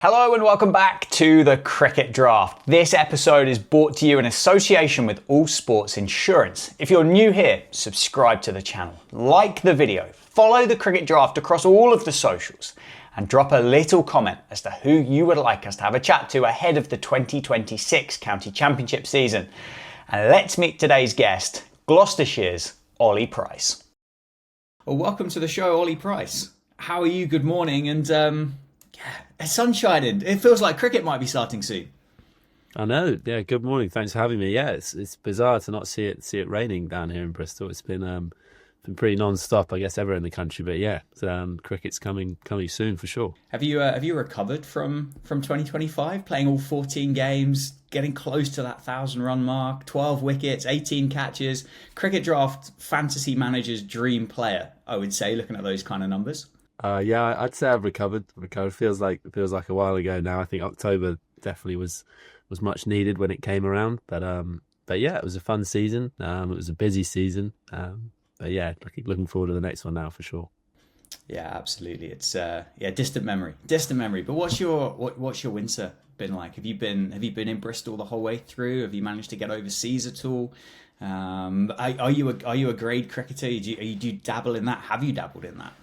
Hello and welcome back to the Cricket Draft. This episode is brought to you in association with All Sports Insurance. If you're new here, subscribe to the channel, like the video, follow the Cricket Draft across all of the socials, and drop a little comment as to who you would like us to have a chat to ahead of the 2026 County Championship season. And let's meet today's guest, Gloucestershire's Ollie Price. Well, welcome to the show, Ollie Price. How are you? Good morning. And it's sun shining. It feels like cricket might be starting soon. I know. Yeah. Good morning. Thanks for having me. Yeah, it's bizarre to not see it raining down here in Bristol. It's been pretty non-stop, I guess, everywhere in the country. But yeah, cricket's coming soon for sure. Have you recovered from 2025, playing all 14 games, getting close to that 1,000-run mark, 12 wickets, 18 catches? Cricket Draft fantasy manager's dream player, I would say, looking at those kind of numbers. Yeah, I'd say I've recovered. Feels like a while ago now. I think October definitely was much needed when it came around. But yeah, it was a fun season. It was a busy season. But yeah, looking forward to the next one now for sure. Yeah, absolutely. It's distant memory. But what's your winter been like? Have you been in Bristol the whole way through? Have you managed to get overseas at all? Are you a grade cricketer? Do you dabble in that? Have you dabbled in that?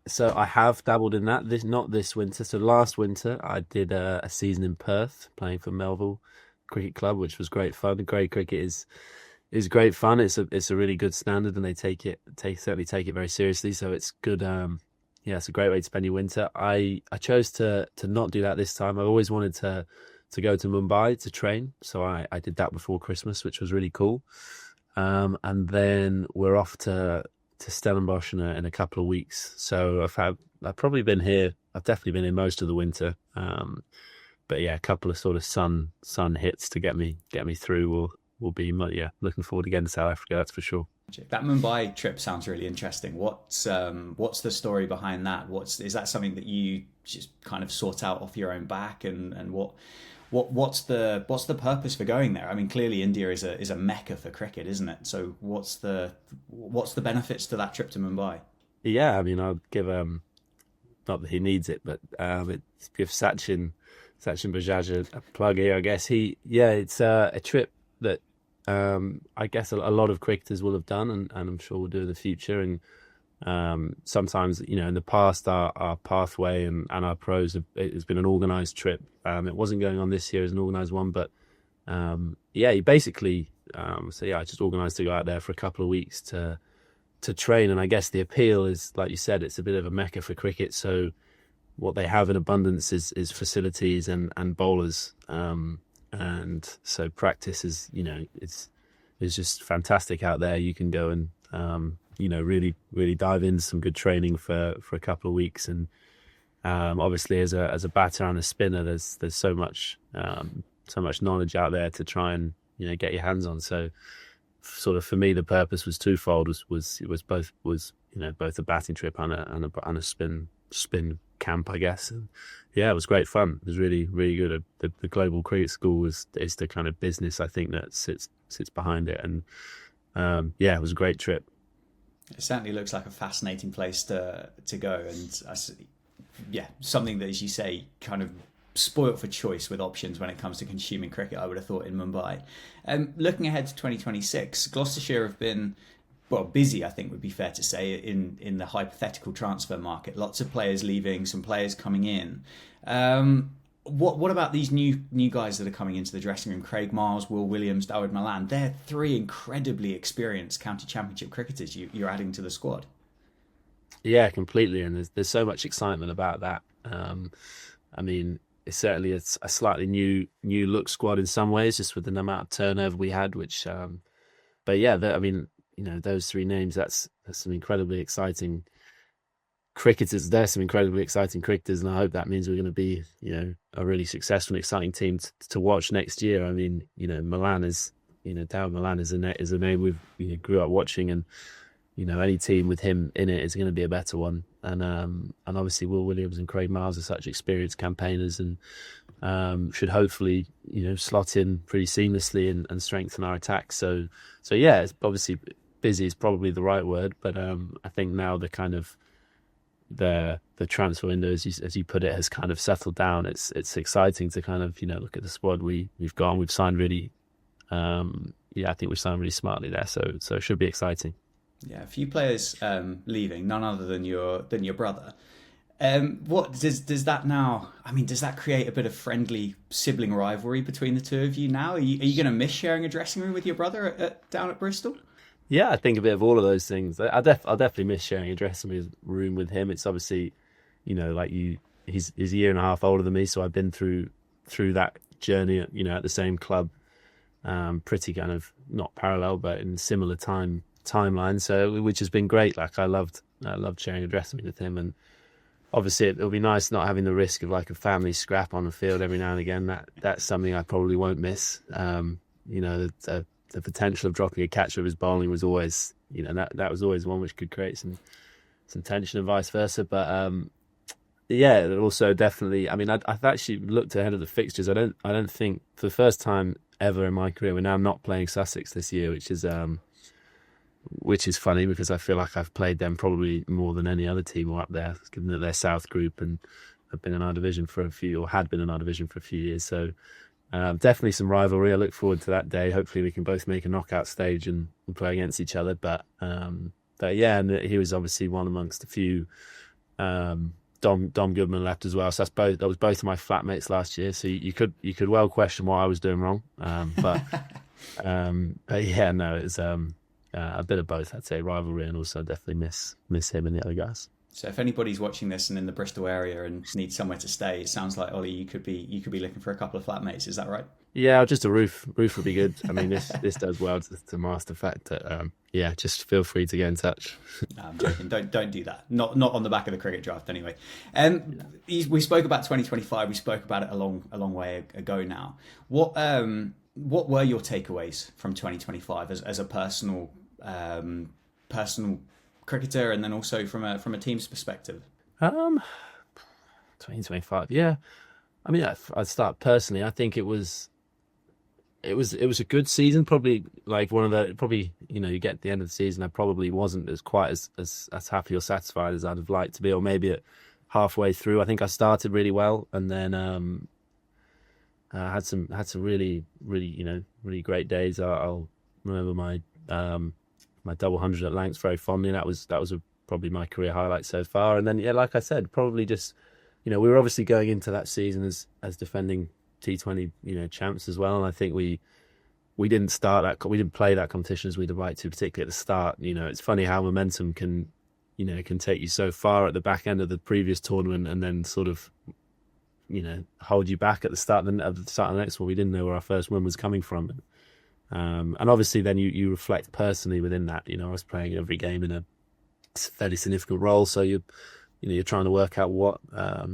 So I have dabbled in that. Not this winter. So last winter I did a season in Perth playing for Melville Cricket Club, which was great fun. Grade cricket is great fun. It's a really good standard, and they certainly take it very seriously. So it's good. It's a great way to spend your winter. I chose to not do that this time. I always wanted to go to Mumbai to train, so I did that before Christmas, which was really cool. And then we're off to Stellenbosch in a couple of weeks. So I've probably been here. I've definitely been here most of the winter. But yeah, a couple of sort of sun hits to get me through will be, yeah, looking forward again to South Africa, that's for sure. That Mumbai trip sounds really interesting. What's the story behind that? Is that something that you just kind of sort out off your own back, and what's the purpose for going there? I mean, clearly India is a mecca for cricket, isn't it? So what's the benefits to that trip to Mumbai? Yeah, I mean, I'll give not that he needs it, but give Sachin Bajaj a plug here, I guess. It's a trip that I guess a lot of cricketers will have done, and I'm sure will do in the future. And sometimes, in the past, our pathway and our pros it's been an organised trip. It wasn't going on this year as an organised one, but you basically I just organised to go out there for a couple of weeks to train. And I guess the appeal is, like you said, it's a bit of a mecca for cricket. So what they have in abundance is facilities and bowlers. And so practice is, it's just fantastic out there. You can go and really, really dive into some good training for a couple of weeks. And obviously, as a batter and a spinner, there's so much knowledge out there to try and get your hands on. So, sort of for me, the purpose was twofold. Was both a batting trip and a spin camp, I guess. And yeah, it was great fun. It was really, really good. The Global Cricket School is the kind of business, I think, that sits behind it. And it was a great trip. It certainly looks like a fascinating place to go, and something that, as you say, kind of spoilt for choice with options when it comes to consuming cricket, I would have thought, in Mumbai. Looking ahead to 2026, Gloucestershire have been busy, I think would be fair to say, in the hypothetical transfer market. Lots of players leaving, some players coming in. What about these new guys that are coming into the dressing room? Craig Miles, Will Williams, Dawid Malan. They're three incredibly experienced county championship cricketers you're adding to the squad. Yeah, completely. And there's so much excitement about that. I mean, it's certainly a slightly new look squad in some ways, just with the amount of turnover we had. But yeah, those three names. That's some incredibly exciting cricketers. There's some incredibly exciting cricketers, and I hope that means we're going to be, a really successful and exciting team to watch next year. I mean, Malan is, Dawid Malan is a name we've grew up watching, and any team with him in it is going to be a better one. And obviously Will Williams and Craig Miles are such experienced campaigners, and should hopefully slot in pretty seamlessly and strengthen our attack. So yeah, it's obviously busy is probably the right word, but I think now the kind of the transfer window, as you put it, has kind of settled down. It's exciting to kind of, look at the squad we've signed really. I think we've signed really smartly there, so it should be exciting. Yeah, a few players leaving, none other than your brother. What does that now? I mean, does that create a bit of friendly sibling rivalry between the two of you now? Are you going to miss sharing a dressing room with your brother down at Bristol? Yeah, I think a bit of all of those things. I'll definitely miss sharing a dressing room with him. It's obviously, he's a year and a half older than me, so I've been through that journey, at the same club, pretty kind of not parallel, but in similar timeline. So, which has been great. Like I loved sharing a dressing room with him, and obviously it'll be nice not having the risk of like a family scrap on the field every now and again. That's something I probably won't miss. The potential of dropping a catch with his bowling was always, that was always one which could create some tension and vice versa. But it also definitely. I mean, I've actually looked ahead of the fixtures. I don't think for the first time ever in my career we're now not playing Sussex this year, which is funny because I feel like I've played them probably more than any other team up there, given that they're South Group and have been in our division had been in our division for a few years. So. Definitely some rivalry. I look forward to that day. Hopefully we can both make a knockout stage and play against each other. But yeah, and he was obviously one amongst a few. Dom Goodman left as well. So that was both of my flatmates last year. So you could well question what I was doing wrong. But yeah, no, it's a bit of both. I'd say rivalry and also definitely miss him and the other guys. So if anybody's watching this and in the Bristol area and needs somewhere to stay, it sounds like, Ollie, you could be looking for a couple of flatmates. Is that right? Yeah, just a roof. Roof would be good. I mean, this does well to mask the fact that just feel free to get in touch. No, I'm joking. Don't do that. Not on the back of the cricket draft anyway. We spoke about 2025. We spoke about it a long way ago now. What were your takeaways from 2025 as a personal cricketer, and then also from a team's perspective? 2025, yeah. I mean, I'd start personally. I think it was a good season. Probably like one of the you get at the end of the season, I probably wasn't as happy or satisfied as I'd have liked to be, or maybe at halfway through. I think I started really well, and then had some really great days. I'll remember my double 100 at Lancs very fondly. That was probably my career highlight so far. And then, yeah, like I said, probably just, we were obviously going into that season as defending T20, champs as well. And I think we didn't play that competition as we'd have liked to, particularly at the start. It's funny how momentum can take you so far at the back end of the previous tournament and then sort of, hold you back at the start of the next one. We didn't know where our first win was coming from. And obviously then you reflect personally within that. I was playing every game in a fairly significant role, so you're trying to work out what how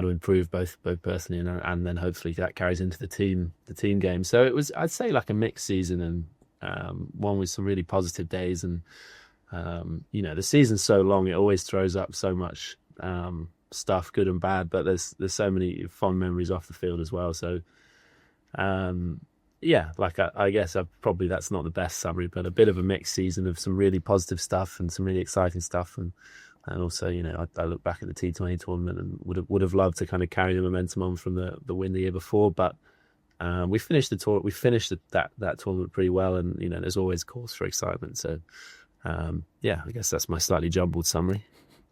to improve both personally and then hopefully that carries into the team game. So it was, I'd say, like a mixed season, and one with some really positive days, and the season's so long, it always throws up so much stuff, good and bad, but there's so many fond memories off the field as well. So I guess probably that's not the best summary, but a bit of a mixed season of some really positive stuff and some really exciting stuff, and also I look back at the T20 tournament and would have loved to kind of carry the momentum on from the win the year before, but we finished that tournament pretty well, and there's always cause for excitement. So I guess that's my slightly jumbled summary.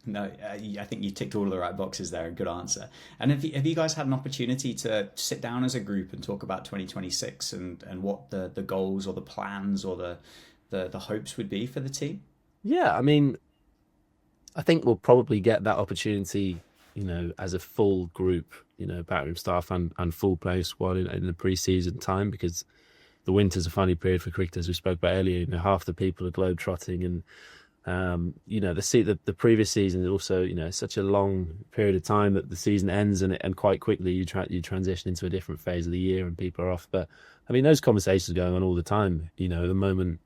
No, I think you ticked all of the right boxes there. Good answer. And have you guys had an opportunity to sit down as a group and talk about 2026 and what the goals or the plans or the hopes would be for the team? Yeah, I mean, I think we'll probably get that opportunity, as a full group, backroom staff and full player squad in the pre-season time, because the winter's a funny period for cricketers. We spoke about earlier, half the people are globe-trotting, and the previous season is also, such a long period of time that the season ends and quite quickly you transition into a different phase of the year and people are off. But I mean, those conversations are going on all the time. The moment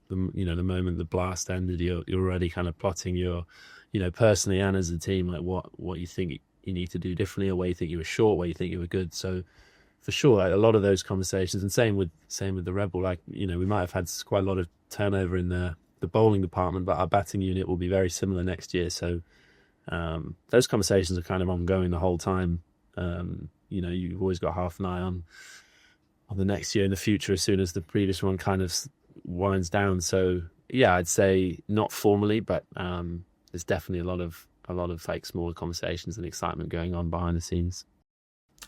the blast ended, you're already kind of plotting your, personally and as a team, like what you think you need to do differently, or where you think you were short, where you think you were good. So for sure, like, a lot of those conversations, and same with the Rebel, like, we might have had quite a lot of turnover in the the bowling department, but our batting unit will be very similar next year. So those conversations are kind of ongoing the whole time. You've always got half an eye on the next year in the future as soon as the previous one kind of winds down. So yeah, I'd say not formally, but there's definitely a lot of like smaller conversations and excitement going on behind the scenes.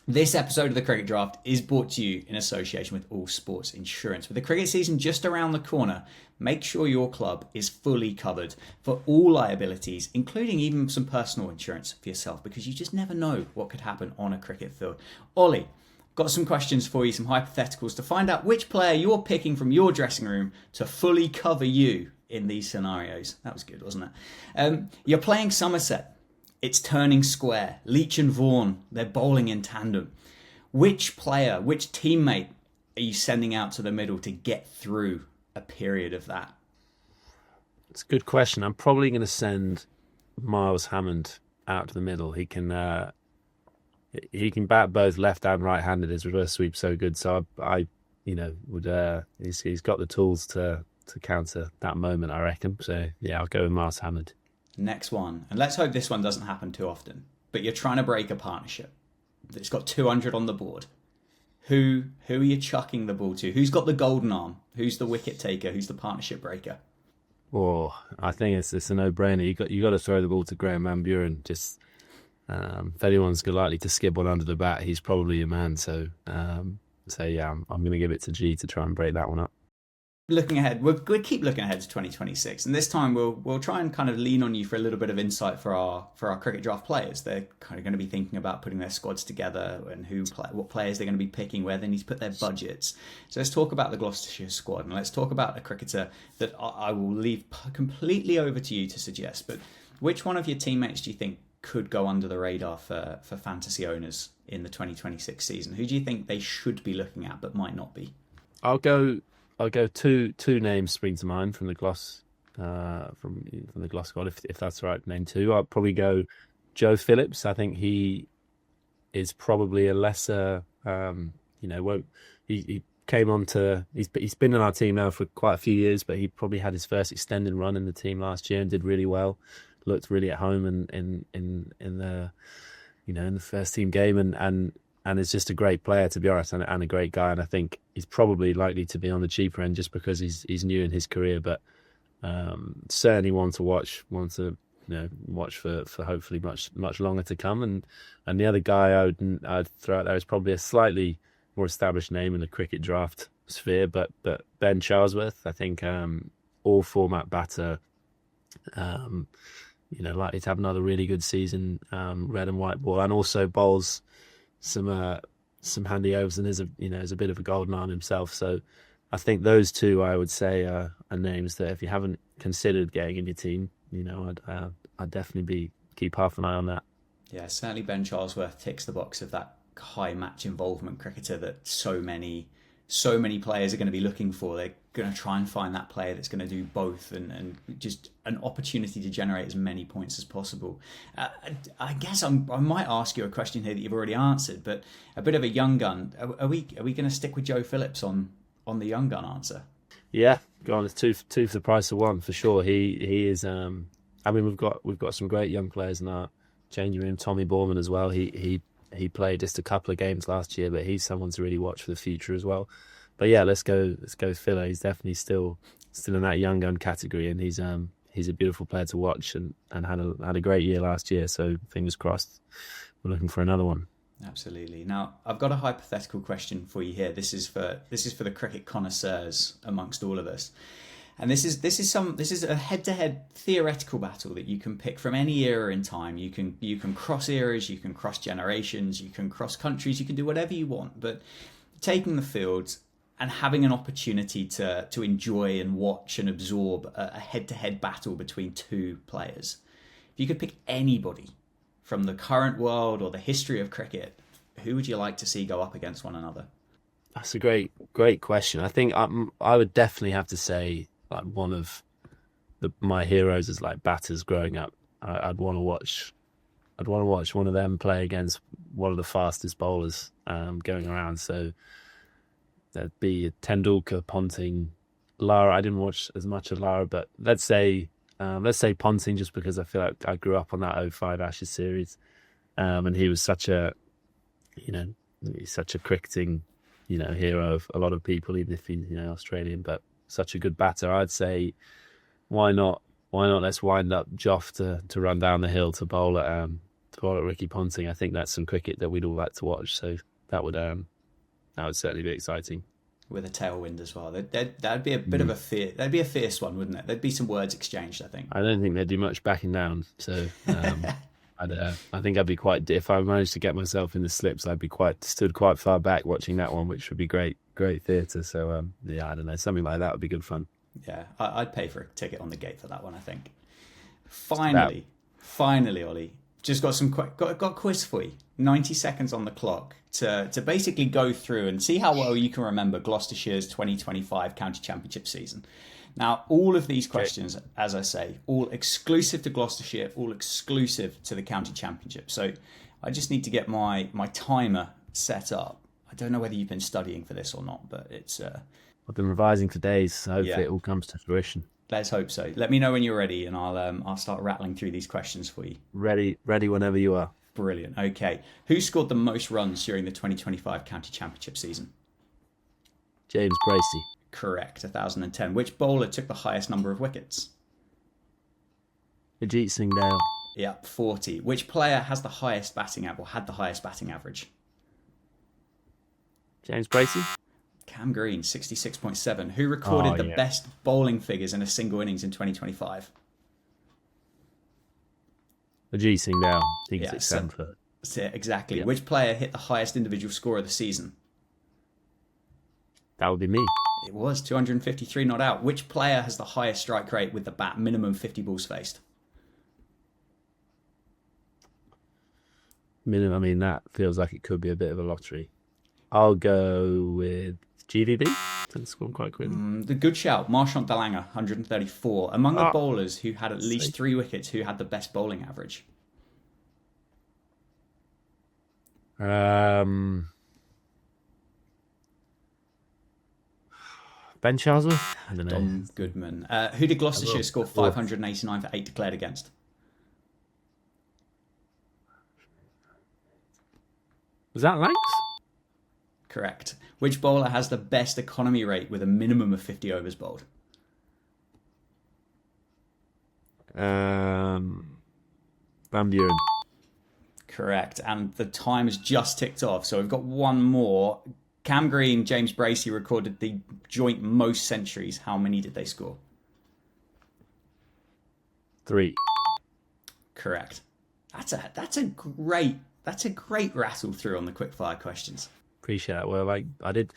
This episode of the Cricket Draft is brought to you in association with All Sports Insurance. With the cricket season just around the corner, make sure your club is fully covered for all liabilities, including even some personal insurance for yourself, because you just never know what could happen on a cricket field. Ollie, got some questions for you, some hypotheticals to find out which player you're picking from your dressing room to fully cover you in these scenarios. That was good, wasn't it? You're playing Somerset. It's turning square. Leach and Vaughan, they're bowling in tandem. Which player, which teammate are you sending out to the middle to get through a period of that? It's a good question. I'm probably going to send Miles Hammond out to the middle. He can bat both left and right-handed. His reverse sweep's so good. So he's got the tools to counter that moment, I reckon. So yeah, I'll go with Miles Hammond. Next one, and let's hope this one doesn't happen too often, but you're trying to break a partnership that's got 200 on the board. Who are you chucking the ball to? Who's got the golden arm? Who's the wicket taker? Who's the partnership breaker? Oh, I think it's a no-brainer. You got to throw the ball to Graham Van Buren. Just if anyone's likely to skip one under the bat, he's probably your man. So yeah, I'm going to give it to G to try and break that one up. Looking ahead, we'll keep looking ahead to 2026, and this time we'll try and kind of lean on you for a little bit of insight for our cricket draft players. They're kind of going to be thinking about putting their squads together and what players they're going to be picking, where they need to put their budgets. So let's talk about the Gloucestershire squad, and let's talk about a cricketer that I will leave completely over to you to suggest. But which one of your teammates do you think could go under the radar for fantasy owners in the 2026 season? Who do you think they should be looking at but might not be? I'll go two names spring to mind from the Glos from the Glos squad, if that's the right name too. I'll probably go Joe Phillips. I think he is probably a lesser he came on to he's been in our team now for quite a few years, but he probably had his first extended run in the team last year and did really well. Looked really at home in the first team game and is just a great player, to be honest, and a great guy. And I think he's probably likely to be on the cheaper end just because he's new in his career. But certainly one to watch for hopefully much longer to come. And the other guy I'd throw out there is probably a slightly more established name in the cricket draft sphere, but Ben Charlesworth. I think all format batter. Likely to have another really good season, red and white ball, and also bowls some handy overs and is a bit of a golden arm himself. So I think those two I would say are names that if you haven't considered getting in your team, I'd definitely keep half an eye on that. Yeah, certainly Ben Charlesworth ticks the box of that high match involvement cricketer that so many players are going to be looking for. They're going to try and find that player that's going to do both and just an opportunity to generate as many points as possible. I guess I might ask you a question here that you've already answered, but a bit of a young gun. Are we going to stick with Joe Phillips on the young gun answer? Yeah, go on. It's two for the price of one for sure. He is. We've got some great young players in our changing room. Tommy Borman as well. He played just a couple of games last year, but he's someone to really watch for the future as well. But yeah, let's go Phil. He's definitely still in that young gun category, and he's a beautiful player to watch and had a great year last year. So fingers crossed, we're looking for another one. Absolutely. Now I've got a hypothetical question for you here. This is for the cricket connoisseurs amongst all of us. And this is a head-to-head theoretical battle that you can pick from any era in time. You can cross eras, you can cross generations, you can cross countries, you can do whatever you want. But taking the field and having an opportunity to enjoy and watch and absorb a head-to-head battle between two players. If you could pick anybody from the current world or the history of cricket, who would you like to see go up against one another? That's a great question. I think I would definitely have to say, like, one of my heroes as like batters growing up. I'd want to watch one of them play against one of the fastest bowlers going around. So there'd be Tendulkar, Ponting, Lara. I didn't watch as much of Lara, but let's say Ponting, just because I feel like I grew up on that '05 Ashes series, and he was you know, he's such a cricketing, hero of a lot of people, even if he's Australian, but such a good batter. I'd say, why not? Why not? Let's wind up Joff to run down the hill to bowl at Ricky Ponting. I think that's some cricket that we'd all like to watch. So that would certainly be exciting. With a tailwind as well. That'd be a bit of a fear. That'd be a fierce one, wouldn't it? There'd be some words exchanged, I think. I don't think they'd do much backing down. So I think I'd be quite. If I managed to get myself in the slips, I'd be stood quite far back watching that one, which would be great theatre. So I don't know, something like that would be good fun. Yeah, I'd pay for a ticket on the gate for that one, I think. Finally, Ollie, just got a quiz for you. 90 seconds on the clock to basically go through and see how well you can remember Gloucestershire's 2025 County Championship season. Now, all of these questions, as I say, all exclusive to Gloucestershire, all exclusive to the County Championship. So I just need to get my timer set up. I don't know whether you've been studying for this or not, but it's... I've been revising for days, so hopefully it all comes to fruition. Let's hope so. Let me know when you're ready, and I'll start rattling through these questions for you. Ready whenever you are. Brilliant. Okay. Who scored the most runs during the 2025 County Championship season? James Bracey. Correct. 1,010. Which bowler took the highest number of wickets? Ajit Singh Dale. Yep, 40. Which player has the highest batting average, or had the highest batting average? James Bracey. Cam Green, 66.7. Who recorded the best bowling figures in a single innings in 2025? Ajit Singh Dale. I think it's 7 foot. Exactly. Yep. Which player hit the highest individual score of the season? That would be me. It was 253 not out. Which player has the highest strike rate with the bat, minimum 50 balls faced? I mean, that feels like it could be a bit of a lottery. I'll go with GVB. That's gone quite quickly. The good shout, Marchant Dalanger, 134. Among the bowlers who had at least 3 wickets, who had the best bowling average? Ben Charlesworth? I don't know. Dom Goodman. Who did Gloucestershire score 589 for 8 declared against? Was that Lanks? Correct. Which bowler has the best economy rate with a minimum of 50 overs bowled? Van Buren. Correct. And the time has just ticked off, so we've got one more. Cam Green, James Bracey recorded the joint most centuries. How many did they score? 3. Correct. That's a great rattle through on the quickfire questions. Appreciate that. Well, like I did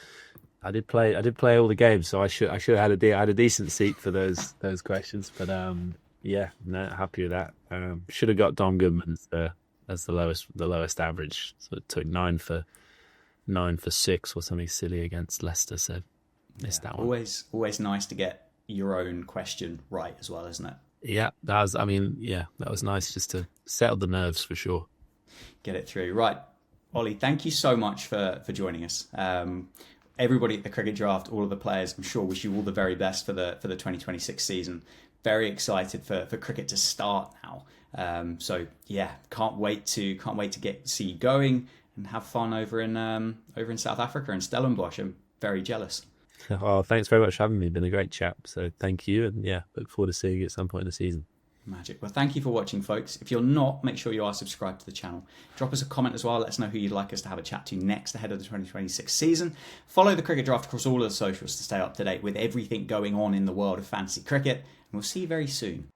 play all the games, so I should have had a decent seat for those questions. But happy with that. Should have got Dom Goodman as the lowest average. So it took 9 for 6 or something silly against Leicester. So missed that one. Always nice to get your own question right as well, isn't it? Yeah, that was nice just to settle the nerves for sure. Get it through. Right. Ollie, thank you so much for joining us. Everybody at the Cricket Draft, all of the players, I'm sure wish you all the very best for the 2026 season. Very excited for cricket to start now. Can't wait to see you going and have fun over in South Africa and Stellenbosch. I'm very jealous. Oh, thanks very much for having me. Been a great chat. So thank you, and look forward to seeing you at some point in the season. Magic. Well, thank you for watching, folks. If you're not, make sure you are subscribed to the channel. Drop us a comment as well. Let us know who you'd like us to have a chat to next ahead of the 2026 season. Follow the Cricket Draft across all of the socials to stay up to date with everything going on in the world of fantasy cricket. And we'll see you very soon.